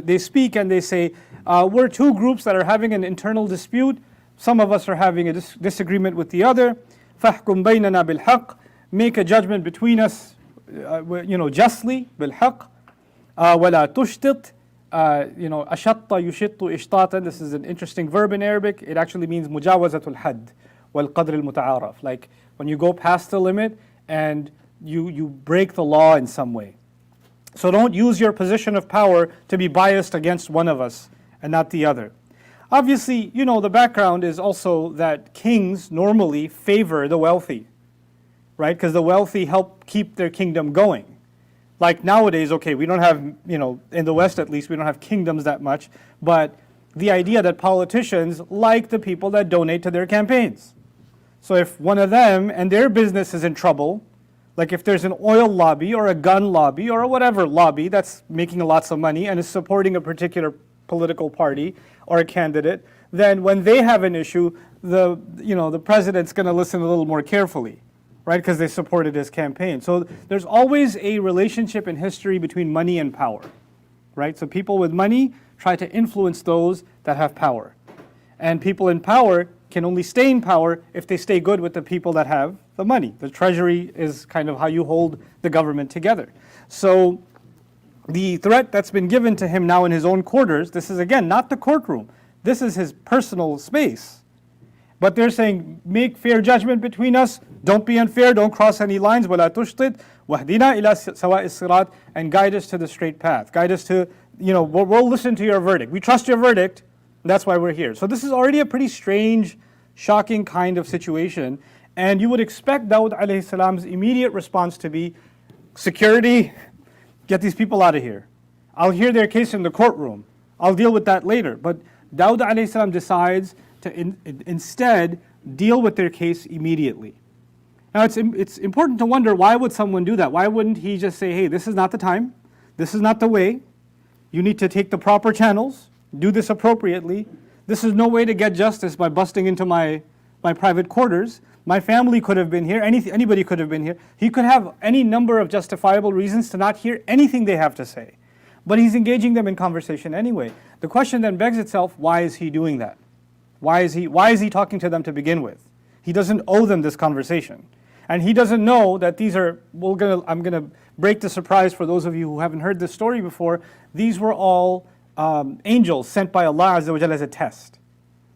They speak and they say, we're two groups that are having an internal dispute. Some of us are having a disagreement with the other. فَحْكُمْ بَيْنَنَا بِالْحَقِّ. Make a judgment between us, justly, بِالْحَقِّ. وَلَا تُشْتِطْ. أَشَطَّ يُشِطُّ إِشْطَاطًا. This is an interesting verb in Arabic. It actually means مُجَاوَزَةُ الْحَدِّ وَالْقَدْرِ الْمُتَعَارَفِ. Like when you go past the limit and you break the law in some way. So don't use your position of power to be biased against one of us and not the other. Obviously, the background is also that kings normally favor the wealthy, right? Because the wealthy help keep their kingdom going. Like nowadays, okay, we don't have, in the West at least, we don't have kingdoms that much, but the idea that politicians like the people that donate to their campaigns. So if one of them and their business is in trouble, like if there's an oil lobby or a gun lobby or a whatever lobby that's making lots of money and is supporting a particular political party or a candidate, then when they have an issue, the president's going to listen a little more carefully, right? Because they supported his campaign. So there's always a relationship in history between money and power, right? So people with money try to influence those that have power. And people in power can only stay in power if they stay good with the people that have the money. The treasury is kind of how you hold the government together. So the threat that's been given to him now in his own quarters, this is again not the courtroom, this is his personal space. But they're saying, make fair judgment between us, don't be unfair, don't cross any lines, وَلَا تُشْطِطْ وَهْدِنَا إِلَى سَوَاءِ الصِّرَاطِ, and guide us to the straight path. Guide us to, we'll listen to your verdict. We trust your verdict, that's why we're here. So this is already a pretty strange, shocking kind of situation. And you would expect Daud alayhi salam's immediate response to be, security, get these people out of here. I'll hear their case in the courtroom. I'll deal with that later. But Daud alayhi salam decides to instead deal with their case immediately. Now it's important to wonder, why would someone do that? Why wouldn't he just say, hey, this is not the time, this is not the way, you need to take the proper channels, do this appropriately, this is no way to get justice by busting into my private quarters. My family could have been here, anybody could have been here. He could have any number of justifiable reasons to not hear anything they have to say. But he's engaging them in conversation anyway. The question then begs itself, why is he doing that? Why is he talking to them to begin with? He doesn't owe them this conversation. And he doesn't know that these are, I'm going to break the surprise for those of you who haven't heard this story before. These were all angels sent by Allah Azza wa Jalla as a test.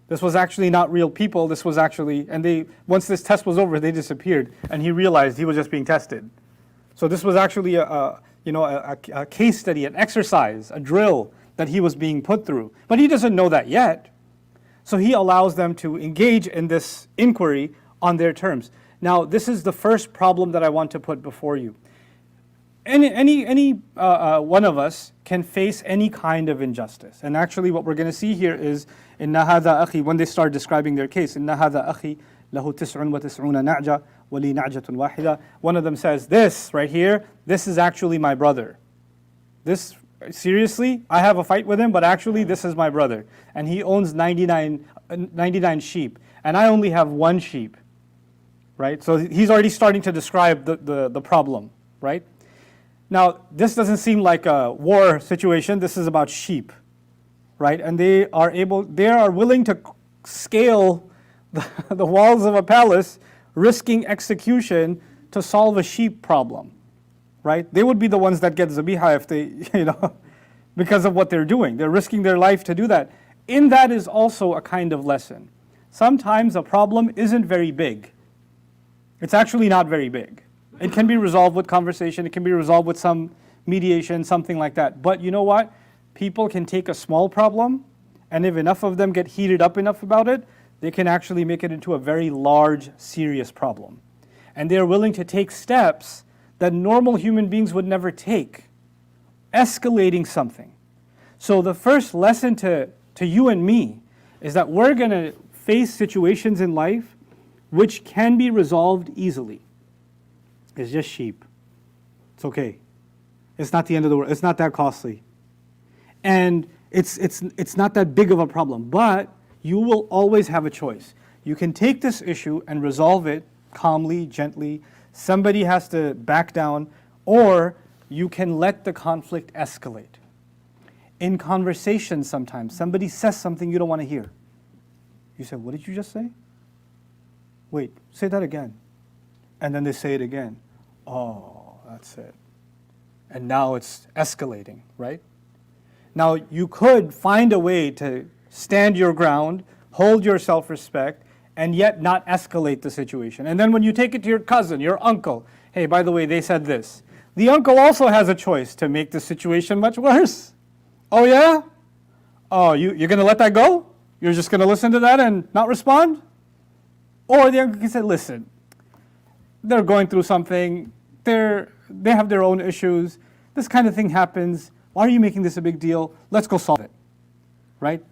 This was actually not real people. This was actually, and once this test was over, they disappeared, and he realized he was just being tested. So this was actually a case study, an exercise, a drill that he was being put through. But he doesn't know that yet. So he allows them to engage in this inquiry on their terms. Now, this is the first problem that I want to put before you. Any one of us can face any kind of injustice. And actually what we're going to see here is, إِنَّ هَذَا أَخِي, when they start describing their case, إِنَّ هَذَا أَخِي لَهُ تِسْعٌ وَتِسْعُونَ نَعْجَةٌ وَلِي نَعْجَةٌ وَاحِدَةٌ. One of them says, this right here, this is actually my brother. This, seriously, I have a fight with him, but actually this is my brother. And he owns 99 sheep, and I only have one sheep. Right? So he's already starting to describe the problem, right? Now, this doesn't seem like a war situation. This is about sheep, right? And they are willing to scale the walls of a palace, risking execution to solve a sheep problem, right? They would be the ones that get zabiha if they, because of what they're doing. They're risking their life to do that. In that is also a kind of lesson. Sometimes a problem isn't very big. It's actually not very big. It can be resolved with conversation, it can be resolved with some mediation, something like that. But you know what? People can take a small problem, and if enough of them get heated up enough about it, they can actually make it into a very large, serious problem. And they're willing to take steps that normal human beings would never take, escalating something. So the first lesson to you and me is that we're going to face situations in life which can be resolved easily. It's just sheep. It's okay. It's not the end of the world. It's not that costly. And it's not that big of a problem. But you will always have a choice. You can take this issue and resolve it calmly, gently. Somebody has to back down, or you can let the conflict escalate. In conversation sometimes, somebody says something you don't want to hear. You say, what did you just say? Wait, say that again. And then they say it again. Oh, that's it. And now it's escalating, right? Now, you could find a way to stand your ground, hold your self-respect, and yet not escalate the situation. And then when you take it to your cousin, your uncle, hey, by the way, they said this. The uncle also has a choice to make the situation much worse. Oh, yeah? Oh, you're going to let that go? You're just going to listen to that and not respond? Or the uncle can say, listen, they're going through something. They have their own issues. This kind of thing happens. Why are you making this a big deal? Let's go solve it. Right?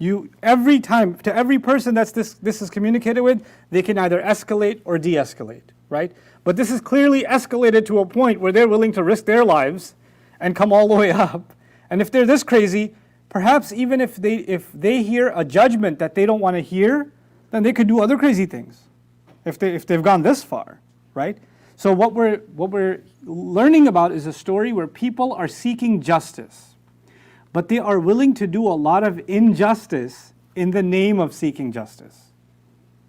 Every time, to every person that's this is communicated with, they can either escalate or de-escalate. Right? But this is clearly escalated to a point where they're willing to risk their lives and come all the way up. And if they're this crazy, perhaps even if they hear a judgment that they don't want to hear, then they could do other crazy things. If they've gone this far, right? So what we're learning about is a story where people are seeking justice, but they are willing to do a lot of injustice in the name of seeking justice.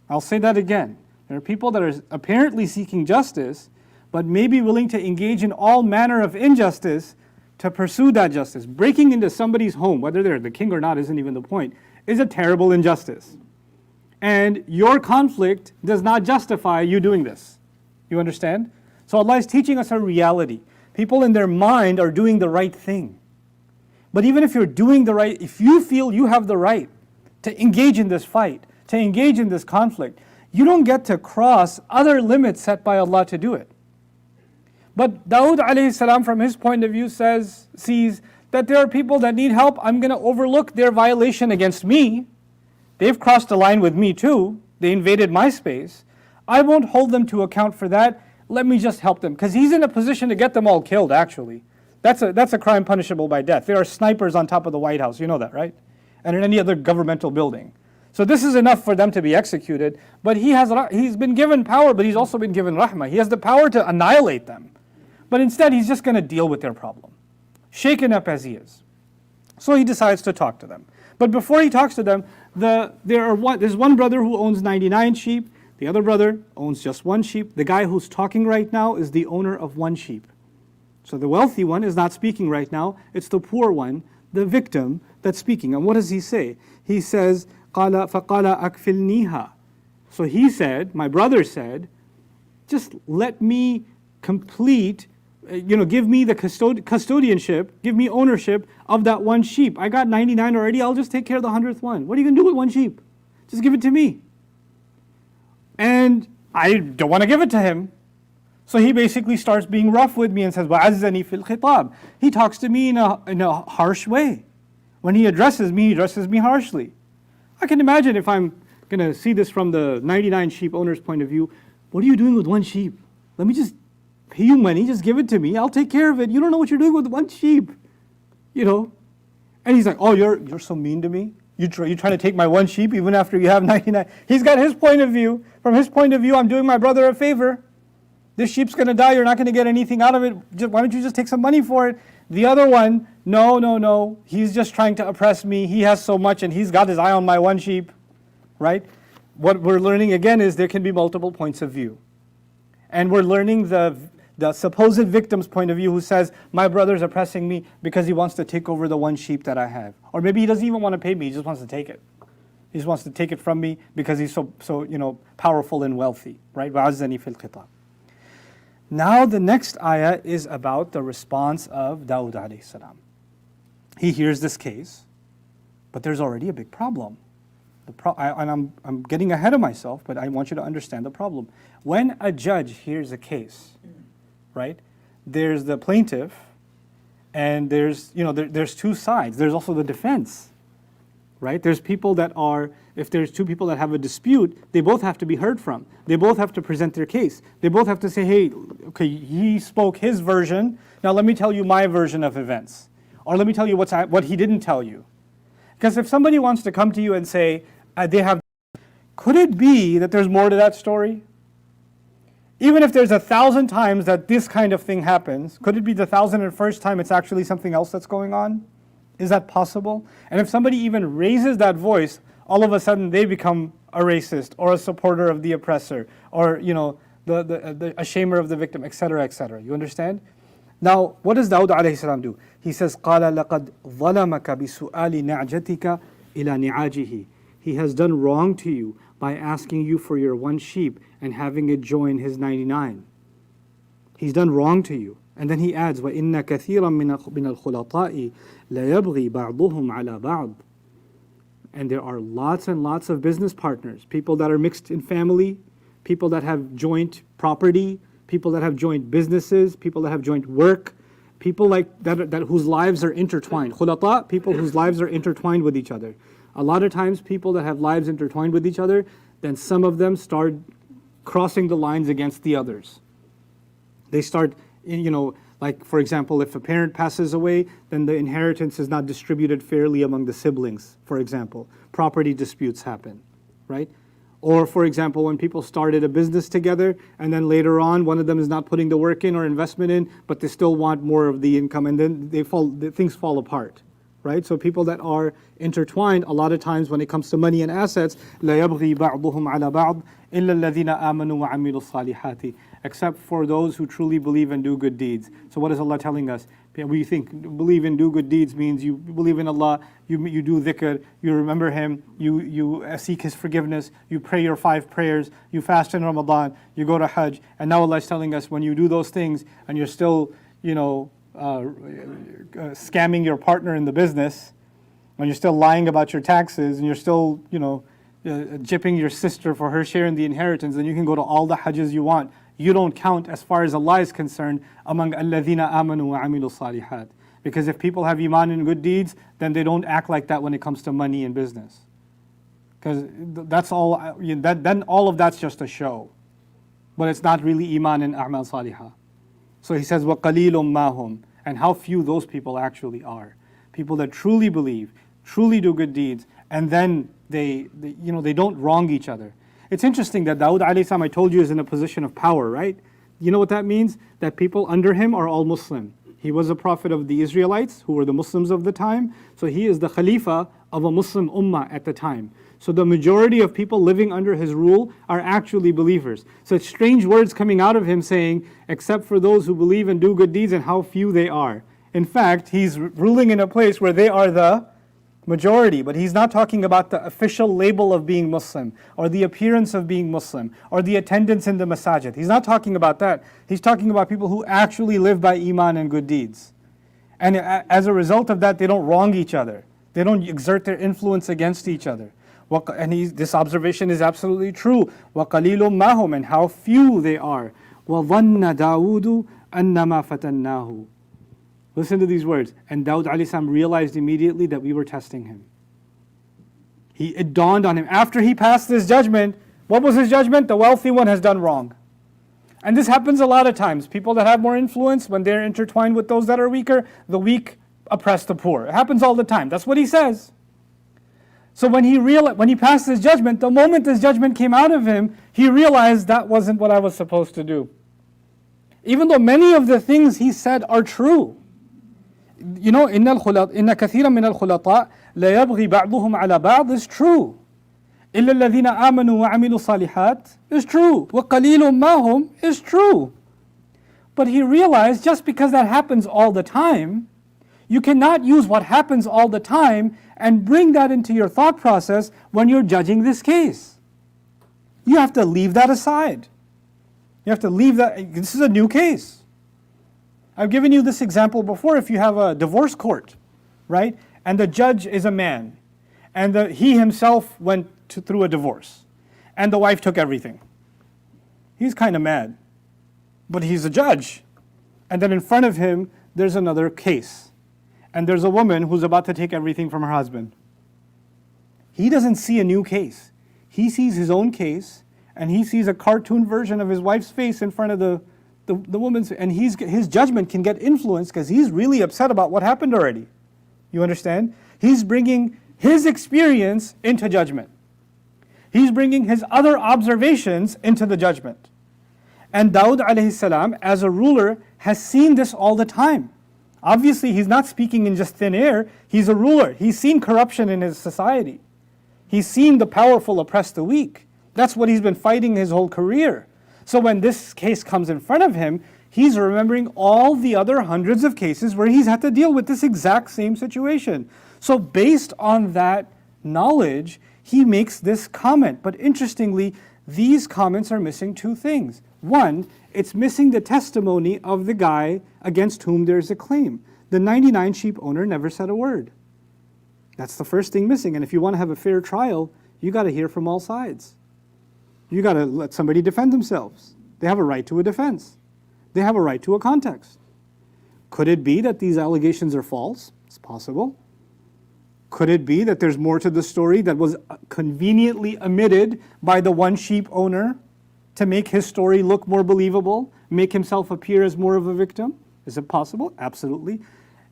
I'll say that again. There are people that are apparently seeking justice, but may be willing to engage in all manner of injustice to pursue that justice. Breaking into somebody's home, whether they're the king or not isn't even the point, is a terrible injustice. And your conflict does not justify you doing this. You understand? So Allah is teaching us a reality. People in their mind are doing the right thing. But even if you're doing the right, if you feel you have the right to engage in this fight, to engage in this conflict, you don't get to cross other limits set by Allah to do it. But Daؤd alayhi salam, from his point of view, sees that there are people that need help. I'm going to overlook their violation against me. They've crossed a line with me too. They invaded my space. I won't hold them to account for that. Let me just help them. Because he's in a position to get them all killed, actually. That's a crime punishable by death. There are snipers on top of the White House. You know that, right? And in any other governmental building. So this is enough for them to be executed. But he's been given power, but he's also been given rahmah. He has the power to annihilate them. But instead, he's just going to deal with their problem, shaken up as he is. So he decides to talk to them. But before he talks to them, there's one brother who owns 99 sheep. The other brother owns just one sheep. The guy who's talking right now is the owner of one sheep. So the wealthy one is not speaking right now. It's the poor one, the victim, that's speaking. And what does he say? He says, فَقَالَ أَكْفِلْنِيهَا. So he said, my brother said, just let me complete, give me the custodianship, give me ownership of that one sheep. I got 99 already, I'll just take care of the 100th one. What are you going to do with one sheep? Just give it to me. And I don't want to give it to him. So he basically starts being rough with me and says, وَعَزَّنِي فِي الْخِطَابِ. He talks to me in a harsh way. When he addresses me harshly. I can imagine if I'm going to see this from the 99 sheep owner's point of view, what are you doing with one sheep? Let me just pay you money, just give it to me, I'll take care of it. You don't know what you're doing with one sheep. And he's like, oh, you're so mean to me? You're trying to take my one sheep even after you have 99? He's got his point of view. From his point of view, I'm doing my brother a favor. This sheep's going to die, you're not going to get anything out of it. Why don't you just take some money for it? The other one, no, he's just trying to oppress me. He has so much and he's got his eye on my one sheep, right? What we're learning again is there can be multiple points of view. And we're learning the supposed victim's point of view who says, my brother's oppressing me because he wants to take over the one sheep that I have. Or maybe he doesn't even want to pay me, he just wants to take it. He just wants to take it from me because he's so powerful and wealthy, right? وَعَزَّنِي فِي الْخِطَابِ. Now the next ayah is about the response of Daؤd alayhi salam. He hears this case, but there's already a big problem. And I'm getting ahead of myself, but I want you to understand the problem. When a judge hears a case, right, there's the plaintiff, and there's two sides. There's also the defense, right? There's people that are, if there's two people that have a dispute, they both have to be heard from. They both have to present their case. They both have to say, hey, okay, he spoke his version, now let me tell you my version of events. Or let me tell you what he didn't tell you. Because if somebody wants to come to you and say, could it be that there's more to that story? Even if there's 1,000 times that this kind of thing happens, could it be the 1,001st time it's actually something else that's going on? Is that possible? And if somebody even raises that voice, all of a sudden they become a racist or a supporter of the oppressor, or a shamer of the victim, etc., etc. You understand? Now, what does Daud alayhi salam do? He says, قَالَ لَقَدْ ظَلَمَكَ بِسُؤَالِ نَعْجَتِكَ إِلَى نِعَاجِهِ. He has done wrong to you by asking you for your one sheep and having it join his 99. He's done wrong to you. And then he adds, وَإِنَّ كَثِيرًا مِنَ الْخُلَطَاءِ لَيَبْغِي بَعْضُهُمْ عَلَى بَعْضٍ. And there are lots and lots of business partners, people that are mixed in family, people that have joint property, people that have joint businesses, people that have joint work, people like that whose lives are intertwined. Khulata, people whose lives are intertwined with each other. A lot of times people that have lives intertwined with each other, then some of them start crossing the lines against the others. They start, like for example, if a parent passes away, then the inheritance is not distributed fairly among the siblings, for example. Property disputes happen, right? Or for example, when people started a business together and then later on one of them is not putting the work in or investment in, but they still want more of the income, and then things fall apart, right? So people that are intertwined, a lot of times when it comes to money and assets, لا يبغي بعضهم على بعض إلا الذين آمنوا وعملوا الصالحات, except for those who truly believe and do good deeds. So what is Allah telling us? We think believe and do good deeds means you believe in Allah, you do dhikr, you remember Him, you seek His forgiveness, you pray your 5 prayers, you fast in Ramadan, you go to Hajj. And now Allah is telling us when you do those things and you're still, scamming your partner in the business, when you're still lying about your taxes, and you're still, gypping your sister for her share in the inheritance, then you can go to all the Hajjs you want. You don't count as far as Allah is concerned among الَّذِينَ آمَنُوا وَعَمِلُوا الصَّالِحَاتِ. Because if people have iman and good deeds, then they don't act like that when it comes to money and business. Because that's all. Then all of that's just a show, but it's not really iman and a'mal salihah. So he says, وَقَلِيلٌ مَا هُمْ, and how few those people actually are. People that truly believe, truly do good deeds, and then they don't wrong each other. It's interesting that Daud alayhi salam, I told you, is in a position of power, right? You know what that means? That people under him are all Muslim. He was a prophet of the Israelites, who were the Muslims of the time. So he is the Khalifa of a Muslim ummah at the time. So the majority of people living under his rule are actually believers. So it's strange words coming out of him saying, except for those who believe and do good deeds, and how few they are. In fact, he's ruling in a place where they are the majority, but he's not talking about the official label of being Muslim, or the appearance of being Muslim, or the attendance in the masajid. He's not talking about that. He's talking about people who actually live by iman and good deeds. And as a result of that, they don't wrong each other. They don't exert their influence against each other. And this observation is absolutely true. وَقَلِيلٌ مَا هُمْ, and how few they are. وَظَنَّ دَاوُدُ أَنَّمَا فَتَنَّاهُ. Listen to these words. And Daud alayhi salam realized immediately that we were testing him. It dawned on him. After he passed this judgment, what was his judgment? The wealthy one has done wrong. And this happens a lot of times. People that have more influence, when they're intertwined with those that are weaker, the weak oppress the poor. It happens all the time. That's what he says. So when he passed his judgment, the moment this judgment came out of him, he realized that wasn't what I was supposed to do. Even though many of the things he said are true. إن كثيرا من الخلطاء لا يبغي بعضهم على بعض is true. إلا الذين آمنوا وعملوا الصالحات is true. وقليل ما هم is true. But he realized just because that happens all the time, you cannot use what happens all the time and bring that into your thought process when you're judging this case. You have to leave that aside. You have to leave that. This is a new case. I've given you this example before. If you have a divorce court, right, and the judge is a man, and he himself went through a divorce, and the wife took everything. He's kind of mad, but he's a judge. And then in front of him, there's another case, and there's a woman who's about to take everything from her husband. He doesn't see a new case. He sees his own case, and he sees a cartoon version of his wife's face in front of the woman's, and his judgment can get influenced because he's really upset about what happened already. You understand? He's bringing his experience into judgment. He's bringing his other observations into the judgment. And Daud alayhi salam, as a ruler, has seen this all the time. Obviously, he's not speaking in just thin air. He's a ruler. He's seen corruption in his society. He's seen the powerful oppress the weak. That's what he's been fighting his whole career. So when this case comes in front of him, he's remembering all the other hundreds of cases where he's had to deal with this exact same situation. So based on that knowledge, he makes this comment. But interestingly, these comments are missing two things. One, it's missing the testimony of the guy against whom there's a claim. The 99 sheep owner never said a word. That's the first thing missing. And if you want to have a fair trial, you got to hear from all sides. You got to let somebody defend themselves. They have a right to a defense. They have a right to a context. Could it be that these allegations are false? It's possible. Could it be that there's more to the story that was conveniently omitted by the one sheep owner to make his story look more believable, make himself appear as more of a victim? Is it possible? Absolutely.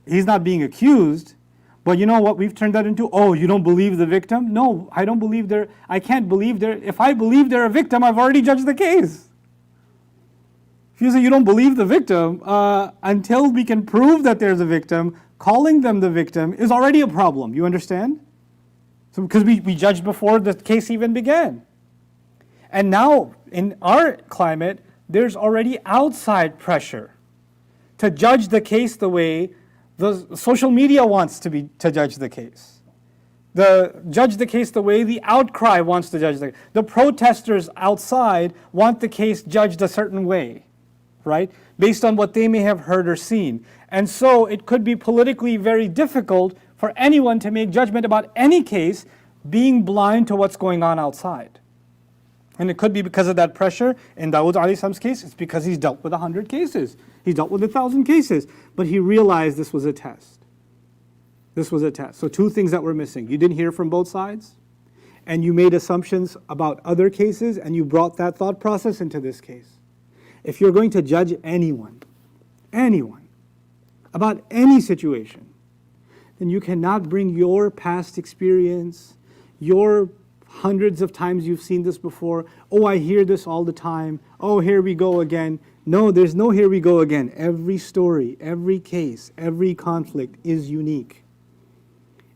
He's not being accused, but you know what we've turned that into? Oh, you don't believe the victim? No, I don't believe I can't believe if I believe they're a victim, I've already judged the case. If you say you don't believe the victim, until we can prove that there's a victim, calling them the victim is already a problem. You understand? So because we judged before the case even began. And now, in our climate, there's already outside pressure to judge the case the way the social media wants to judge the case. Judge the case the way the outcry wants to judge the case. The protesters outside want the case judged a certain way, right? Based on what they may have heard or seen. And so it could be politically very difficult for anyone to make judgment about any case being blind to what's going on outside. And it could be because of that pressure. In Daؤد alayhi salam's case, it's because he's dealt with 100 cases. He's dealt with 1,000 cases. But he realized this was a test. This was a test. So two things that were missing. You didn't hear from both sides, and you made assumptions about other cases, and you brought that thought process into this case. If you're going to judge anyone, about any situation, then you cannot bring your past experience, your hundreds of times you've seen this before. Oh, I hear this all the time. Oh, here we go again. No, there's no here we go again. Every story, every case, every conflict is unique.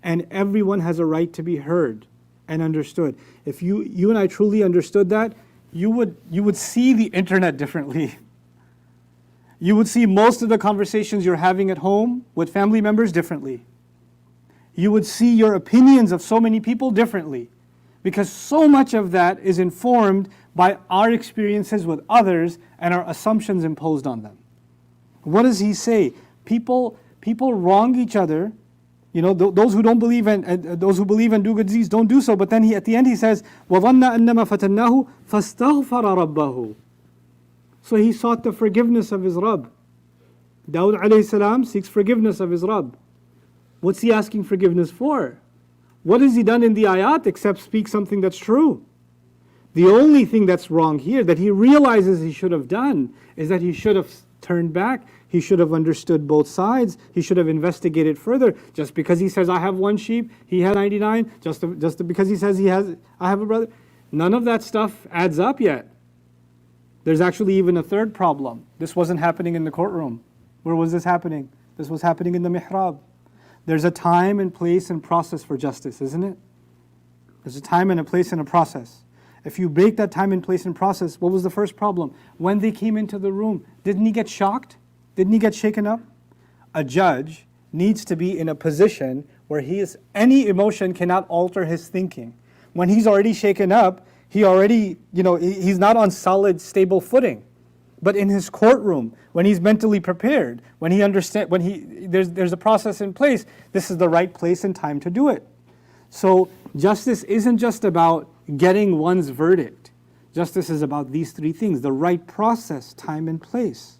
And everyone has a right to be heard and understood. If you and I truly understood that, you would see the internet differently. You would see most of the conversations you're having at home with family members differently. You would see your opinions of so many people differently, because so much of that is informed by our experiences with others and our assumptions imposed on them. What does he say? People wrong each other. You know, those who don't believe and those who believe and do good deeds don't do so. But then at the end he says, وَظَنَّ أَنَّمَا فَتَنَّاهُ فَاسْتَغْفَرَ رَبَّهُ. So he sought the forgiveness of his Rabb. Daؤd alayhi salam seeks forgiveness of his Rabb. What's he asking forgiveness for? What has he done in the ayat except speak something that's true? The only thing that's wrong here that he realizes he should have done is that he should have turned back. He should have understood both sides. He should have investigated further. Just because he says, I have one sheep, he had 99, just because he says I have a brother. None of that stuff adds up yet. There's actually even a third problem. This wasn't happening in the courtroom. Where was this happening? This was happening in the mihrab. There's a time and place and process for justice, isn't it? There's a time and a place and a process. If you break that time and place and process, what was the first problem? When they came into the room, didn't he get shocked? Didn't he get shaken up? A judge needs to be in a position where any emotion cannot alter his thinking. When he's already shaken up, he's not on solid, stable footing. But in his courtroom, when he's mentally prepared, when he understands, there's a process in place, this is the right place and time to do it. So justice isn't just about getting one's verdict. Justice is about these three things: the right process, time, and place.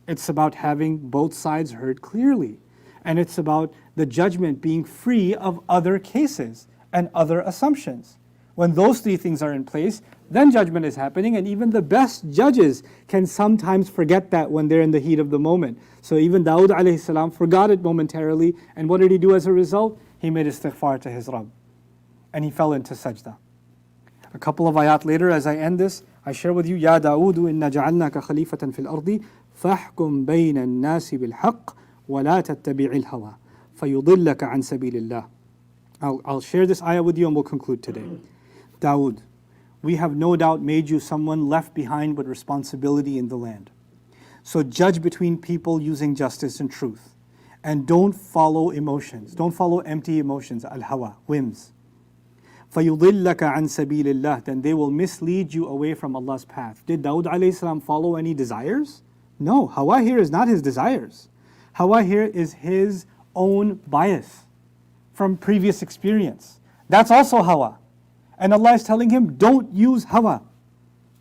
It's about having both sides heard clearly. And it's about the judgment being free of other cases and other assumptions. When those three things are in place, then judgment is happening, and even the best judges can sometimes forget that when they're in the heat of the moment. So even Daؤd alayhi salam forgot it momentarily, and what did he do as a result? He made istighfar to his Rabb, and he fell into sajda. A couple of ayat later, as I end this, I share with you, Ya Daؤd, inna ja'alnaka khalifatan fil ardi, fahkum bayna an-nasi bil haqq, وَلَا تَتَّبِعِ الْهَوَى فَيُضِلَّكَ عَنْ سَبِيلِ اللَّهِ. I'll share this ayah with you and we'll conclude today. Daؤد, we have no doubt made you someone left behind with responsibility in the land. So judge between people using justice and truth. And don't follow emotions. Don't follow empty emotions, al-hawa, whims. فَيُضِلَّكَ عَنْ سَبِيلِ اللَّهِ. Then they will mislead you away from Allah's path. Did Daؤd alayhi salam follow any desires? No, hawa here is not his desires. Hawa here is his own bias from previous experience. That's also hawa. And Allah is telling him, don't use hawa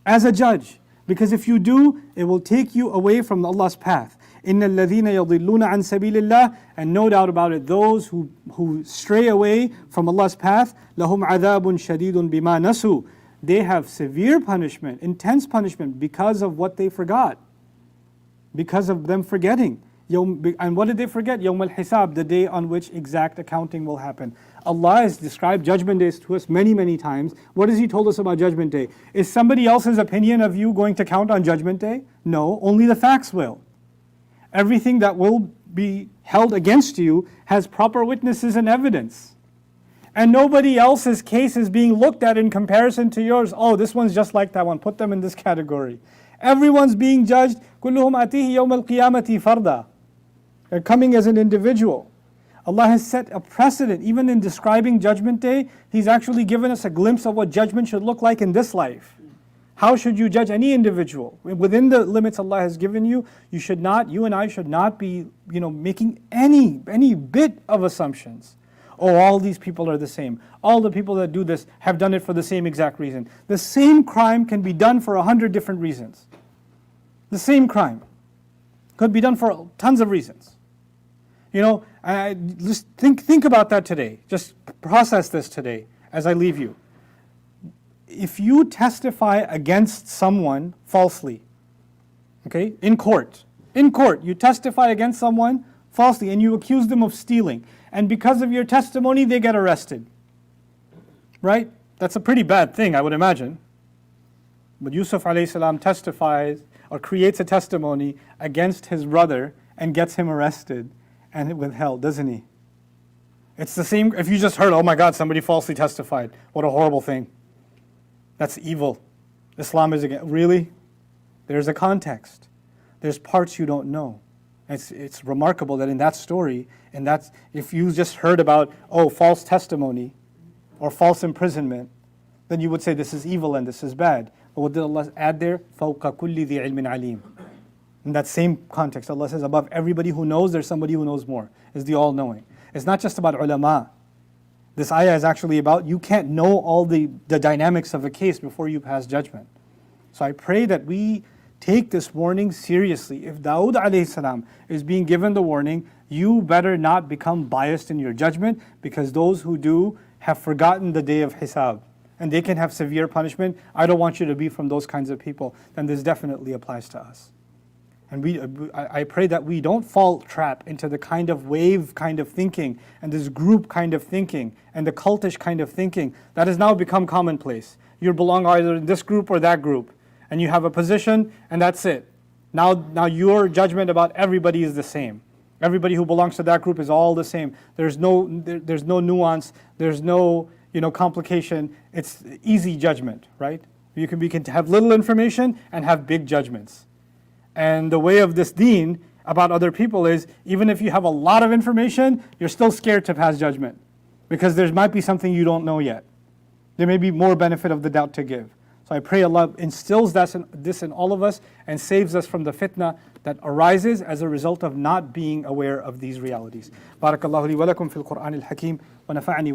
as a judge. Because if you do, it will take you away from Allah's path. إِنَّ الَّذِينَ يَضِلُّونَ عَنْ سَبِيلِ اللَّهِ. And no doubt about it, those who stray away from Allah's path, لَهُمْ عَذَابٌ شَدِيدٌ بِمَا نَسُوا. They have severe punishment, intense punishment because of what they forgot. Because of them forgetting. And what did they forget? يَوْمَ الْحِسَابِ, the day on which exact accounting will happen. Allah has described Judgment Day to us many, many times. What has He told us about Judgment Day? Is somebody else's opinion of you going to count on Judgment Day? No, only the facts will. Everything that will be held against you has proper witnesses and evidence. And nobody else's case is being looked at in comparison to yours. Oh, this one's just like that one. Put them in this category. Everyone's being judged. كُلُّهُمْ أَتِيهِ يَوْمَ الْقِيَامَةِ فَرْدًا. They're coming as an individual. Allah has set a precedent. Even in describing Judgment Day, He's actually given us a glimpse of what judgment should look like in this life. How should you judge any individual? Within the limits Allah has given you, you and I should not be, making any bit of assumptions. Oh, all these people are the same. All the people that do this have done it for the same exact reason. The same crime can be done for 100 different reasons. The same crime could be done for tons of reasons. Just think about that today. Just process this today as I leave you. If you testify against someone falsely, okay, in court, you testify against someone falsely and you accuse them of stealing, and because of your testimony they get arrested, right? That's a pretty bad thing, I would imagine. But Yusuf alayhi salam testifies or creates a testimony against his brother and gets him arrested and withheld, doesn't he? It's the same if you just heard, oh my God, somebody falsely testified. What a horrible thing. That's evil. Islam is against. Really? There's a context. There's parts you don't know. It's remarkable that in that story, if you just heard about, false testimony or false imprisonment, then you would say this is evil and this is bad. But what did Allah add there? فَوْقَ كُلِّ ذِي عِلْمٍ عَلِيمٍ. In that same context, Allah says above everybody who knows, there's somebody who knows more. Is the all-knowing. It's not just about ulama. This ayah is actually about you can't know all the dynamics of a case before you pass judgment. So I pray that we take this warning seriously. If Daؤd alayhi salam is being given the warning, you better not become biased in your judgment, because those who do have forgotten the day of hisab and they can have severe punishment. I don't want you to be from those kinds of people. Then this definitely applies to us. And I pray that we don't fall trap into the kind of wave kind of thinking and this group kind of thinking and the cultish kind of thinking that has now become commonplace. You belong either in this group or that group, and you have a position and that's it. Now your judgment about everybody is the same. Everybody who belongs to that group is all the same. There's no nuance. There's no complication. It's easy judgment, right? We can have little information and have big judgments. And the way of this deen about other people is, even if you have a lot of information, you're still scared to pass judgment, because there might be something you don't know yet. There may be more benefit of the doubt to give. So I pray Allah instills this in all of us and saves us from the fitna that arises as a result of not being aware of these realities. Barakallahu li wa lakum fil Qur'an al-Hakim wa nafa'ani